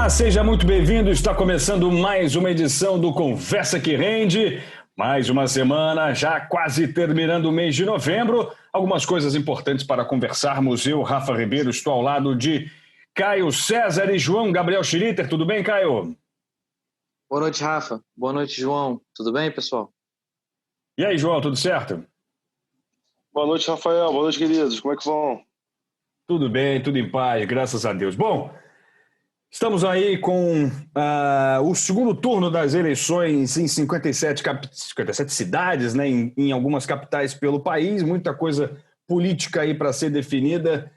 Olá, seja muito bem-vindo. Está começando mais uma edição do Conversa que Rende. Mais uma semana, já quase terminando o mês de novembro. Algumas coisas importantes para conversarmos. Eu, Rafa Ribeiro, estou ao lado de Caio César e João Gabriel Schritter. Tudo bem, Caio? Boa noite, Rafa. Boa noite, João. Tudo bem, pessoal? E aí, João, tudo certo? Boa noite, Rafael. Boa noite, queridos. Como é que vão? Tudo bem, tudo em paz, graças a Deus. Bom, estamos aí com o segundo turno das eleições em 57 cidades, né, em algumas capitais pelo país, muita coisa política aí para ser definida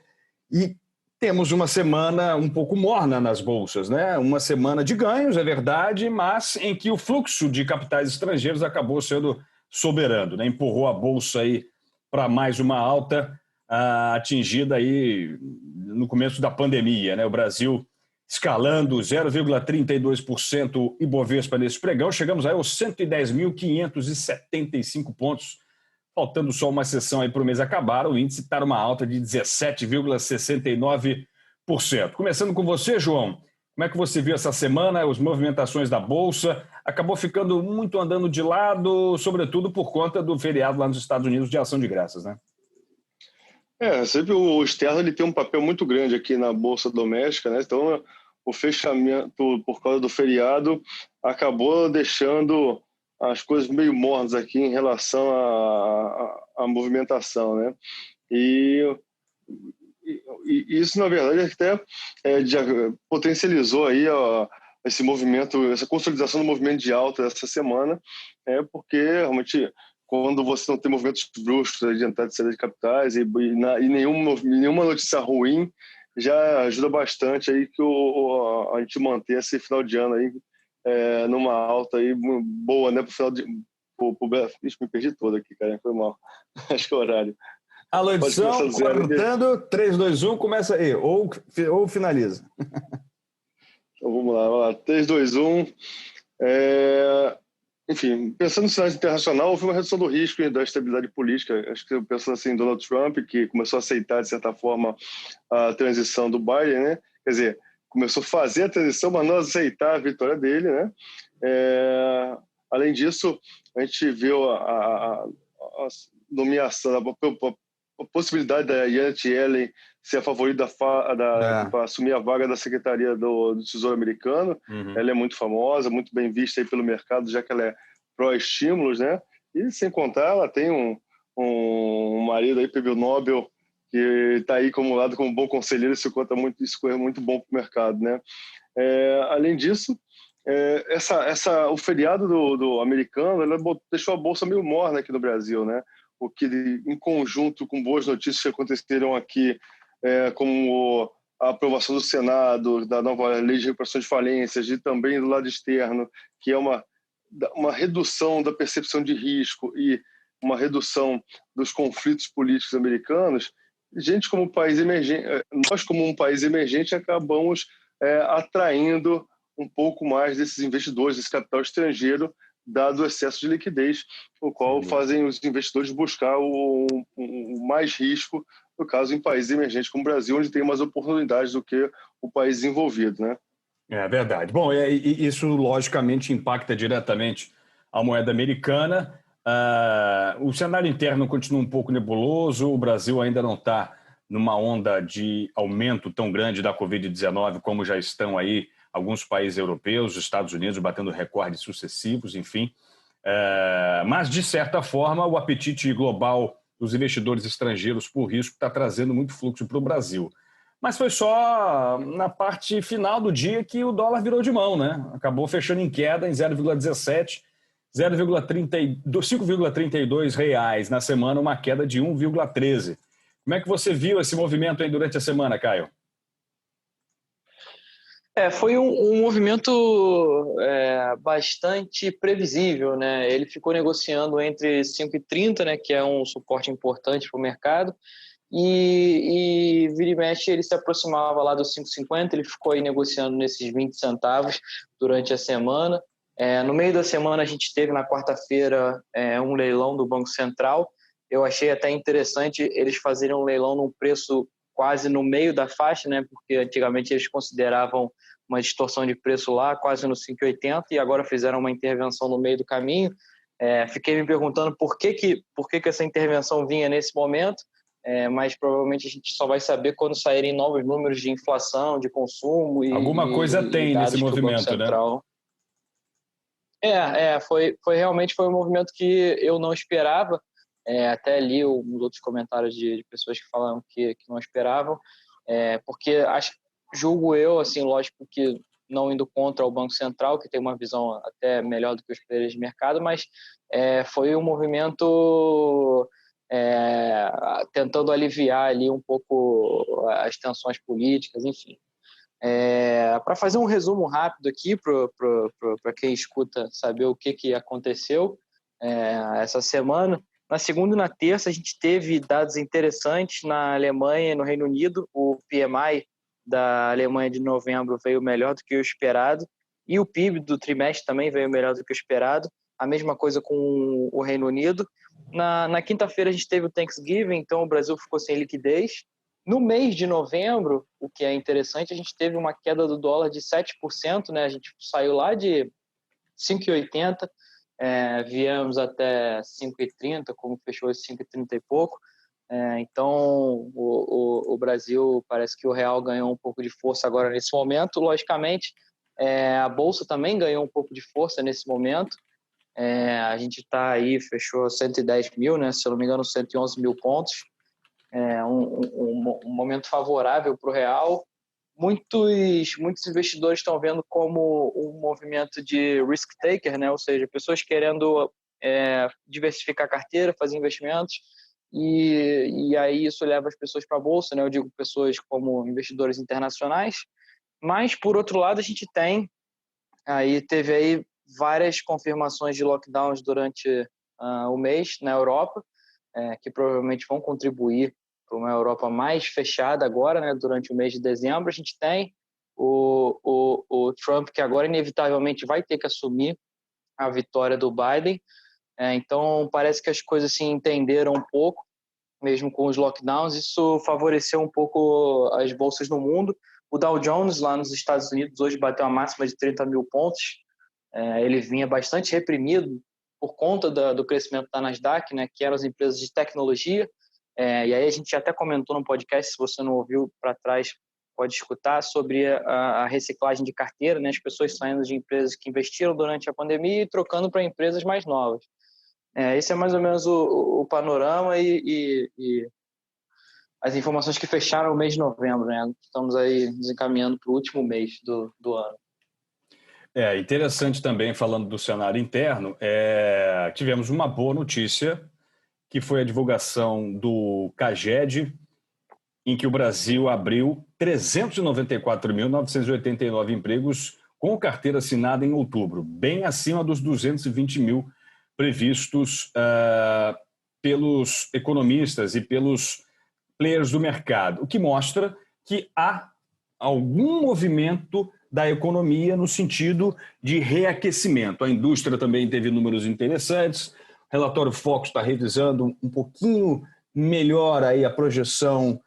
e temos uma semana um pouco morna nas bolsas, né? Uma semana de ganhos, é verdade, mas em que o fluxo de capitais estrangeiros acabou sendo soberano, né? Empurrou a bolsa aí para mais uma alta atingida aí no começo da pandemia, né? O Brasil escalando 0,32% Ibovespa nesse pregão, chegamos aí aos 110.575 pontos, faltando só uma sessão aí para o mês acabar, o índice está numa alta de 17,69%. Começando com você, João, como é que você viu essa semana, as movimentações da Bolsa? Acabou ficando muito andando de lado, sobretudo por conta do feriado lá nos Estados Unidos de Ação de Graças, né? Sempre o externo ele tem um papel muito grande aqui na Bolsa Doméstica, né? Então, o fechamento por causa do feriado acabou deixando as coisas meio mornas aqui em relação à movimentação, né? E isso, na verdade, até já potencializou aí esse movimento, essa consolidação do movimento de alta dessa semana, porque realmente quando você não tem movimentos bruscos de entrada e saída de capitais e nenhuma notícia ruim, já ajuda bastante aí que a gente manter esse final de ano aí numa alta aí boa, né, pro final de... Ixi, me perdi todo aqui, cara, foi mal. Acho que é o horário. Alô, edição, cortando, 3, 2, 1, começa aí, ou finaliza. Então vamos lá, 3, 2, 1. Enfim, pensando no cenário internacional, houve uma redução do risco e da estabilidade política. Acho que pensando assim, Donald Trump, que começou a aceitar, de certa forma, a transição do Biden, né? Quer dizer, começou a fazer a transição, mas não aceitar a vitória dele, né? Além disso, a gente viu a nomeação, a possibilidade da Janet Yellen ser a favorita para assumir a vaga da Secretaria do Tesouro Americano. Uhum. Ela é muito famosa, muito bem vista aí pelo mercado, já que ela é pró-estímulos, né? E, sem contar, ela tem um marido aí, prêmio Nobel, que está aí como lado como bom conselheiro, isso é muito bom para o mercado, né? Além disso, o feriado do americano, ela deixou a bolsa meio morna aqui no Brasil, né? O que, em conjunto com boas notícias que aconteceram aqui, como a aprovação do Senado, da nova lei de recuperação de falências, e também do lado externo, que é uma redução da percepção de risco e uma redução dos conflitos políticos americanos, nós como um país emergente acabamos atraindo um pouco mais desses investidores, desse capital estrangeiro, dado o excesso de liquidez, o qual fazem os investidores buscar o mais risco, no caso, em países emergentes como o Brasil, onde tem mais oportunidades do que o país desenvolvido, né? É verdade. Bom, isso logicamente impacta diretamente a moeda americana. O cenário interno continua um pouco nebuloso, o Brasil ainda não está numa onda de aumento tão grande da Covid-19 como já estão aí alguns países europeus, os Estados Unidos batendo recordes sucessivos, enfim. Mas, de certa forma, o apetite global dos investidores estrangeiros por risco está trazendo muito fluxo para o Brasil. Mas foi só na parte final do dia que o dólar virou de mão, né? Acabou fechando em queda em 0,17, 5,32 reais na semana, uma queda de 1,13. Como é que você viu esse movimento aí durante a semana, Caio? Foi um movimento bastante previsível, né? Ele ficou negociando entre 5,30, né, que é um suporte importante para o mercado, e vira e mexe ele se aproximava lá dos 5,50, ele ficou aí negociando nesses 20 centavos durante a semana. No meio da semana a gente teve na quarta-feira um leilão do Banco Central. Eu achei até interessante eles fazerem um leilão num preço quase no meio da faixa, né? Porque antigamente eles consideravam uma distorção de preço lá, quase no 5,80, e agora fizeram uma intervenção no meio do caminho. Fiquei me perguntando por que essa intervenção vinha nesse momento, mas provavelmente a gente só vai saber quando saírem novos números de inflação, de consumo Alguma coisa tem nesse movimento, né? Realmente foi um movimento que eu não esperava. Até li uns outros comentários de pessoas que falaram que não esperavam, porque julgo eu, assim, lógico que não indo contra o Banco Central, que tem uma visão até melhor do que os players de mercado, mas foi um movimento tentando aliviar ali um pouco as tensões políticas, enfim. Para fazer um resumo rápido aqui para quem escuta saber o que aconteceu essa semana, na segunda e na terça a gente teve dados interessantes na Alemanha e no Reino Unido. O PMI da Alemanha de novembro veio melhor do que o esperado, e o PIB do trimestre também veio melhor do que o esperado, a mesma coisa com o Reino Unido. Na quinta-feira a gente teve o Thanksgiving, então o Brasil ficou sem liquidez. No mês de novembro, o que é interessante, a gente teve uma queda do dólar de 7%, né? A gente saiu lá de 5,80, viemos até 5,30, como fechou esse 5,30 e pouco. Então, o Brasil, parece que o real ganhou um pouco de força agora nesse momento. Logicamente, a Bolsa também ganhou um pouco de força nesse momento. A gente está aí, fechou 110 mil, né? Se eu não me engano, 111 mil pontos. Um momento favorável para o real. Muitos investidores estão vendo como um movimento de risk taker, né? Ou seja, pessoas querendo diversificar a carteira, fazer investimentos, e aí isso leva as pessoas para a bolsa, né? Eu digo pessoas como investidores internacionais. Mas, por outro lado, a gente teve aí várias confirmações de lockdowns durante o mês na Europa, que provavelmente vão contribuir para uma Europa mais fechada agora, né, durante o mês de dezembro. A gente tem o Trump, que agora inevitavelmente vai ter que assumir a vitória do Biden. Então, parece que as coisas se entenderam um pouco, mesmo com os lockdowns. Isso favoreceu um pouco as bolsas no mundo. O Dow Jones, lá nos Estados Unidos, hoje bateu a máxima de 30 mil pontos. Ele vinha bastante reprimido por conta do crescimento da Nasdaq, né, que eram as empresas de tecnologia. E aí a gente até comentou no podcast, se você não ouviu para trás, pode escutar, sobre a reciclagem de carteira, né, as pessoas saindo de empresas que investiram durante a pandemia e trocando para empresas mais novas. Esse é mais ou menos o panorama e as informações que fecharam o mês de novembro, né? Estamos aí desencaminhando para o último mês do ano. Interessante também, falando do cenário interno, tivemos uma boa notícia, que foi a divulgação do CAGED, em que o Brasil abriu 394.989 empregos com carteira assinada em outubro, bem acima dos 220 mil previstos pelos economistas e pelos players do mercado, o que mostra que há algum movimento da economia no sentido de reaquecimento. A indústria também teve números interessantes. O relatório Focus está revisando um pouquinho melhor aí a projeção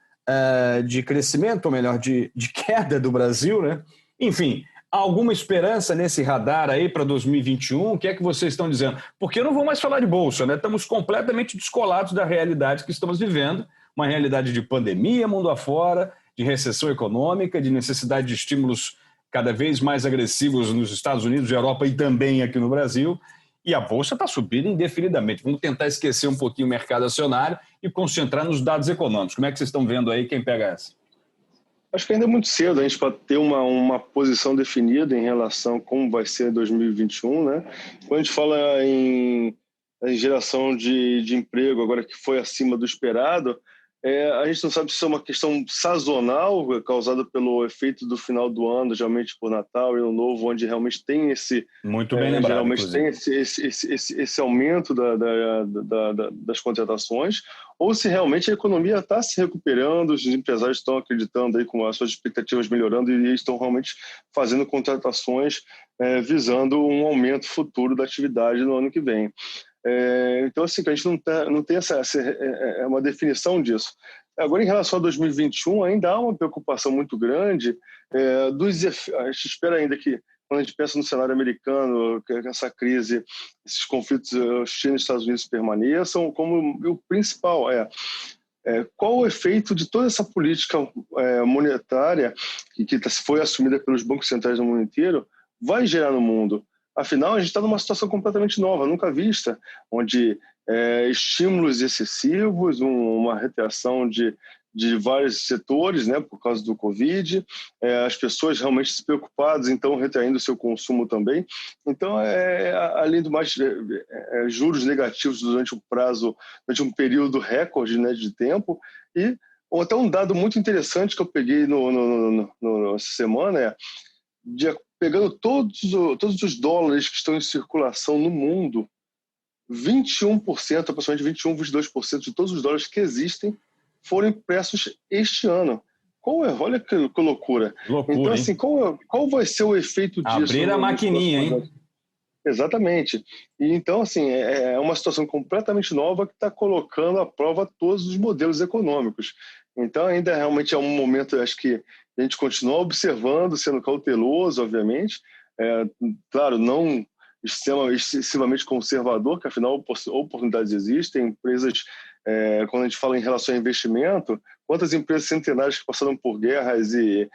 de crescimento, ou melhor, de queda do Brasil, né? Enfim, há alguma esperança nesse radar aí para 2021? O que é que vocês estão dizendo? Porque eu não vou mais falar de bolsa, né? Estamos completamente descolados da realidade que estamos vivendo, uma realidade de pandemia mundo afora, de recessão econômica, de necessidade de estímulos cada vez mais agressivos nos Estados Unidos, Europa e também aqui no Brasil, e a Bolsa está subindo indefinidamente. Vamos tentar esquecer um pouquinho o mercado acionário e concentrar nos dados econômicos. Como é que vocês estão vendo aí? Quem pega essa? Acho que ainda é muito cedo a gente para ter uma posição definida em relação a como vai ser 2021, né? Quando a gente fala em geração de emprego agora que foi acima do esperado, a gente não sabe se é uma questão sazonal causada pelo efeito do final do ano, geralmente por Natal e Ano Novo, onde realmente tem esse muito bem lembrado, geralmente inclusive. tem esse aumento das contratações, ou se realmente a economia está se recuperando, os empresários estão acreditando aí com as suas expectativas melhorando e estão realmente fazendo contratações visando um aumento futuro da atividade no ano que vem. Então, assim, a gente não tem uma definição disso. Agora, em relação a 2021, ainda há uma preocupação muito grande a gente espera ainda que, quando a gente pensa no cenário americano, que essa crise, esses conflitos China e Estados Unidos permaneçam, como o principal qual o efeito de toda essa política monetária que foi assumida pelos bancos centrais do mundo inteiro vai gerar no mundo. Afinal, a gente está numa situação completamente nova, nunca vista, onde estímulos excessivos, uma retração de vários setores, né, por causa do Covid, as pessoas realmente se preocupadas, então retraindo o seu consumo também. Então, além do mais, juros negativos durante um período recorde, né, de tempo, e até um dado muito interessante que eu peguei essa semana pegando todos os dólares que estão em circulação no mundo, 21%, aproximadamente 21, 22% de todos os dólares que existem foram impressos este ano. Olha que loucura. Então, assim, qual vai ser o efeito disso? Abrir a maquininha, hein? Exatamente. E, então, assim, é uma situação completamente nova que está colocando à prova todos os modelos econômicos. Então, ainda realmente é um momento, acho que a gente continua observando, sendo cauteloso, obviamente. Claro, não excessivamente conservador, que afinal oportunidades existem, empresas, quando a gente fala em relação a investimento, quantas empresas centenárias que passaram por guerras e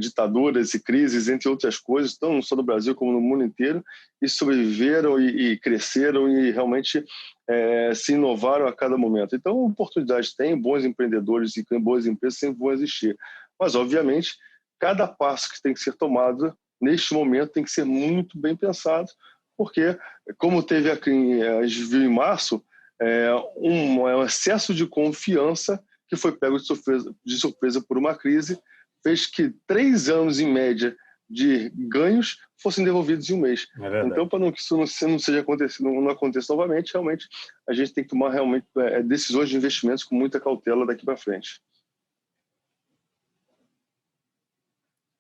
ditaduras e crises, entre outras coisas, não só no Brasil como no mundo inteiro, e sobreviveram e cresceram e realmente se inovaram a cada momento. Então, oportunidades tem, bons empreendedores e boas empresas sempre vão existir. Mas, obviamente, cada passo que tem que ser tomado neste momento tem que ser muito bem pensado, porque, como teve aqui, a gente viu em março, um excesso de confiança que foi pego de surpresa por uma crise, fez que 3 anos, em média, de ganhos fossem devolvidos em um mês. Então, para que isso não aconteça novamente, realmente, a gente tem que tomar realmente decisões de investimentos com muita cautela daqui para frente.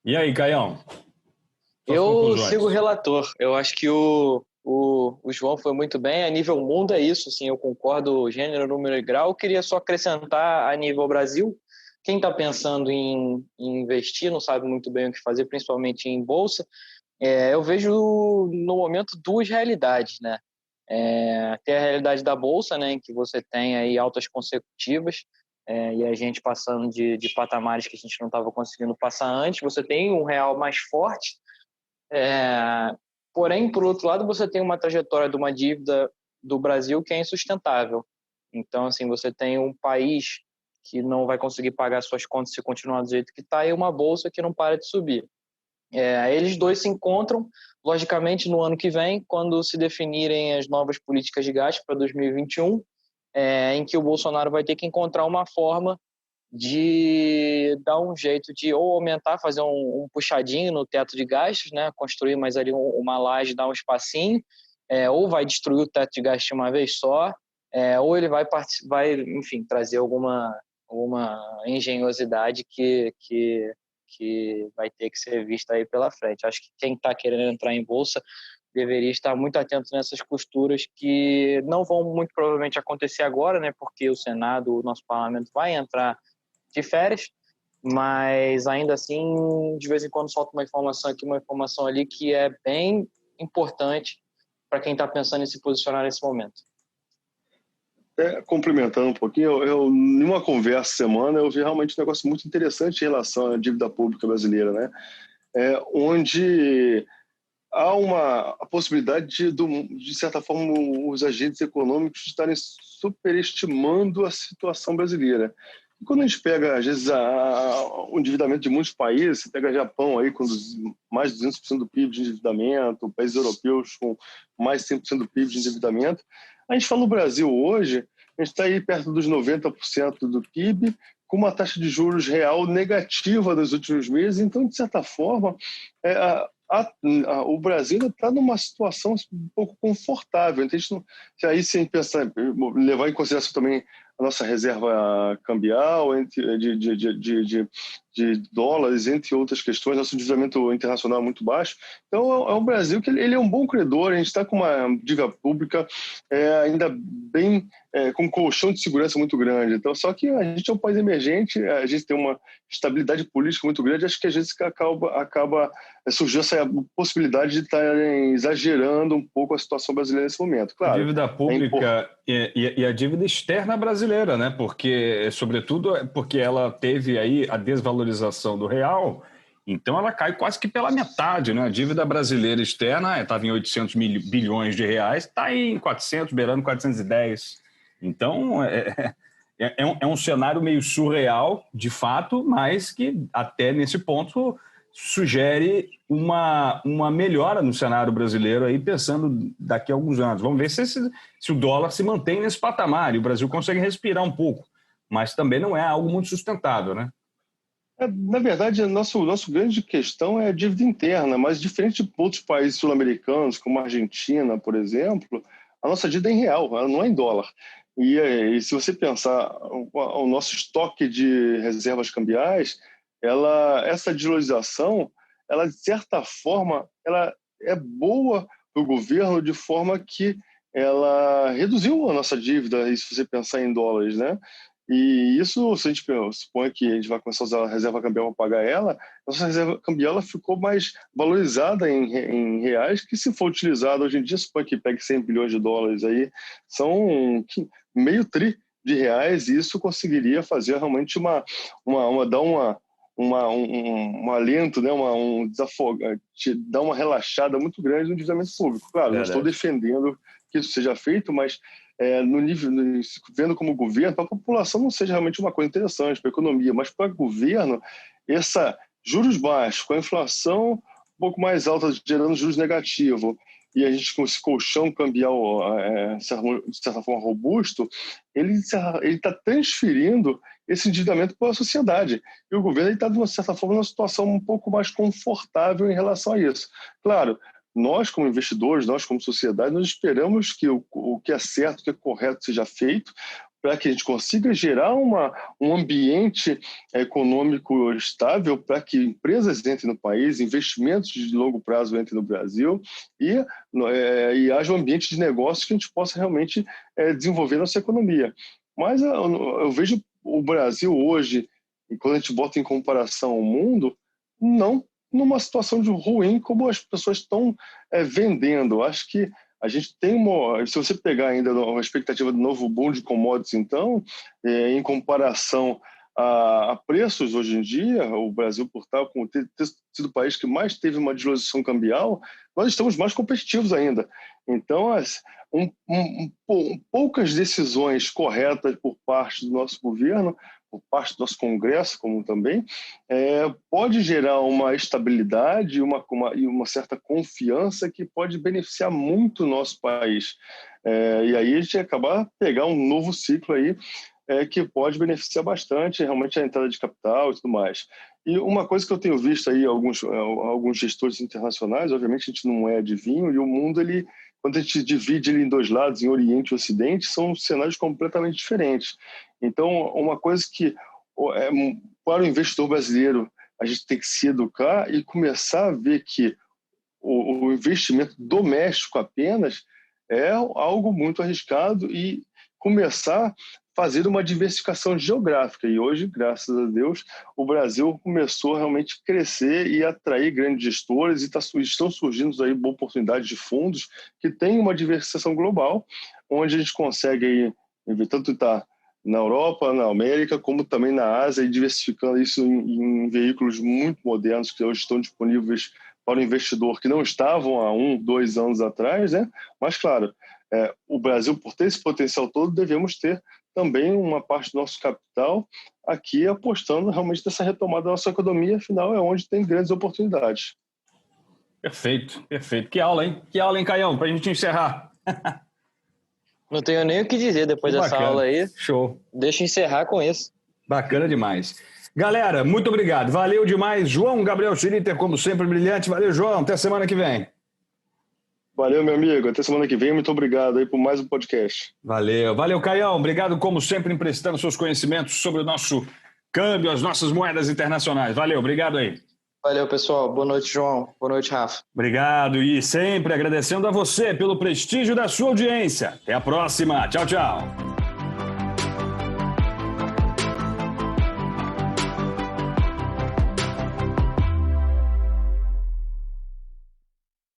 E aí, Caião? Eu sigo o relator. Eu acho que o João foi muito bem. A nível mundo é isso, assim, eu concordo, gênero, número e grau. Eu queria só acrescentar a nível Brasil. Quem está pensando em investir, não sabe muito bem o que fazer, principalmente em bolsa, eu vejo no momento 2 realidades, né? Tem a realidade da bolsa, né, em que você tem aí altas consecutivas, e a gente passando de patamares que a gente não estava conseguindo passar antes. Você tem um real mais forte, porém, por outro lado, você tem uma trajetória de uma dívida do Brasil que é insustentável. Então, assim, você tem um país que não vai conseguir pagar suas contas se continuar do jeito que está, e uma bolsa que não para de subir. Eles dois se encontram, logicamente, no ano que vem, quando se definirem as novas políticas de gasto para 2021, em que o Bolsonaro vai ter que encontrar uma forma de dar um jeito de ou aumentar, fazer um puxadinho no teto de gastos, né? Construir mais ali uma laje, dar um espacinho, ou vai destruir o teto de gastos de uma vez só, ou ele vai enfim, trazer alguma engenhosidade que vai ter que ser vista aí pela frente. Acho que quem está querendo entrar em bolsa deveria estar muito atento nessas costuras que não vão muito provavelmente acontecer agora, né? Porque o Senado, o nosso parlamento, vai entrar de férias, mas ainda assim, de vez em quando solta uma informação aqui, uma informação ali, que é bem importante para quem está pensando em se posicionar nesse momento. Complementando um pouquinho, em uma conversa semana, eu vi realmente um negócio muito interessante em relação à dívida pública brasileira, né? Onde há a possibilidade de certa forma, os agentes econômicos estarem superestimando a situação brasileira. E quando a gente pega, às vezes, o endividamento de muitos países, você pega Japão aí com mais de 200% do PIB de endividamento, países europeus com mais de 100% do PIB de endividamento. A gente fala no Brasil hoje, a gente está aí perto dos 90% do PIB, com uma taxa de juros real negativa nos últimos meses. Então, de certa forma, o Brasil está numa situação um pouco confortável. Então, se a gente pensar, levar em consideração também a nossa reserva cambial de de dólares, entre outras questões, nosso endividamento internacional é muito baixo. Então, é um Brasil que ele é um bom credor, a gente está com uma dívida pública ainda bem, com um colchão de segurança muito grande. Então, só que a gente é um país emergente, a gente tem uma estabilidade política muito grande, acho que às vezes acaba surgiu essa possibilidade de estarem exagerando um pouco a situação brasileira nesse momento. Claro, a dívida pública e a dívida externa brasileira, né? Porque, sobretudo, porque ela teve aí a desvalorização do real, então ela cai quase que pela metade, né? A dívida brasileira externa estava em 800 bilhões de reais, está em 400, beirando 410. Então, é um cenário meio surreal, de fato, mas que até nesse ponto sugere uma melhora no cenário brasileiro, aí pensando daqui a alguns anos. Vamos ver se o dólar se mantém nesse patamar e o Brasil consegue respirar um pouco, mas também não é algo muito sustentável, né? Na verdade, a nossa grande questão é a dívida interna, mas diferente de outros países sul-americanos, como a Argentina, por exemplo, a nossa dívida é em real, ela não é em dólar. E se você pensar o nosso estoque de reservas cambiais, essa desvalorização, ela de certa forma, ela é boa para o governo de forma que ela reduziu a nossa dívida, e se você pensar em dólares, né? E isso, se a gente supõe que a gente vai começar a usar a reserva cambial para pagar ela, nossa reserva cambial ela ficou mais valorizada em reais, que se for utilizada hoje em dia, supõe que pegue 100 bilhões de dólares aí, são meio tri de reais, e isso conseguiria fazer realmente dar um alento, né, dar uma relaxada muito grande no endividamento público. Claro, não estou defendendo que isso seja feito, mas no nível, vendo como governo, para a população não seja realmente uma coisa interessante para a economia, mas para o governo, juros baixos, com a inflação um pouco mais alta, gerando juros negativos, e a gente com esse colchão cambial, de certa forma, robusto, ele está transferindo esse endividamento para a sociedade. E o governo está, de uma certa forma, numa situação um pouco mais confortável em relação a isso. Claro, nós, como investidores, nós, como sociedade, nós esperamos que o que é certo, o que é correto seja feito, para que a gente consiga gerar um ambiente econômico estável, para que empresas entrem no país, investimentos de longo prazo entrem no Brasil e haja um ambiente de negócio que a gente possa realmente desenvolver nossa economia. Mas eu vejo o Brasil hoje, e quando a gente bota em comparação ao mundo, não numa situação de ruim como as pessoas estão vendendo. Acho que a gente tem se você pegar ainda uma expectativa de novo boom de commodities, então, em comparação a preços hoje em dia, o Brasil, por tal, como ter sido o país que mais teve uma desvalorização cambial, nós estamos mais competitivos ainda. Então, poucas decisões corretas por parte do nosso governo, por parte do nosso Congresso, como também, pode gerar uma estabilidade e uma certa confiança que pode beneficiar muito o nosso país. E aí a gente acabar pegar um novo ciclo aí que pode beneficiar bastante realmente a entrada de capital e tudo mais. E uma coisa que eu tenho visto aí, alguns gestores internacionais, obviamente a gente não é adivinho, e o mundo, quando a gente divide ele em dois lados, em Oriente e Ocidente, são cenários completamente diferentes. Então, uma coisa que, para o investidor brasileiro, a gente tem que se educar e começar a ver que o investimento doméstico apenas é algo muito arriscado e começar a fazer uma diversificação geográfica. E hoje, graças a Deus, o Brasil começou realmente a crescer e atrair grandes gestores e estão surgindo aí boas oportunidades de fundos que têm uma diversificação global, onde a gente consegue aí, tanto estar na Europa, na América, como também na Ásia, e diversificando isso em veículos muito modernos que hoje estão disponíveis para o investidor que não estavam há 1, 2 anos atrás, né? Mas, claro, o Brasil, por ter esse potencial todo, devemos ter também uma parte do nosso capital aqui apostando realmente nessa retomada da nossa economia, afinal é onde tem grandes oportunidades. Perfeito, perfeito. Que aula, hein, Caião? Para a gente encerrar. Não tenho nem o que dizer depois dessa aula aí. Show. Deixa eu encerrar com isso. Bacana demais. Galera, muito obrigado. Valeu demais. João Gabriel Schlitter, como sempre, brilhante. Valeu, João. Até semana que vem. Valeu, meu amigo. Até semana que vem. Muito obrigado aí por mais um podcast. Valeu. Valeu, Caião. Obrigado, como sempre, emprestando seus conhecimentos sobre o nosso câmbio, as nossas moedas internacionais. Valeu, obrigado aí. Valeu, pessoal. Boa noite, João. Boa noite, Rafa. Obrigado e sempre agradecendo a você pelo prestígio da sua audiência. Até a próxima. Tchau, tchau.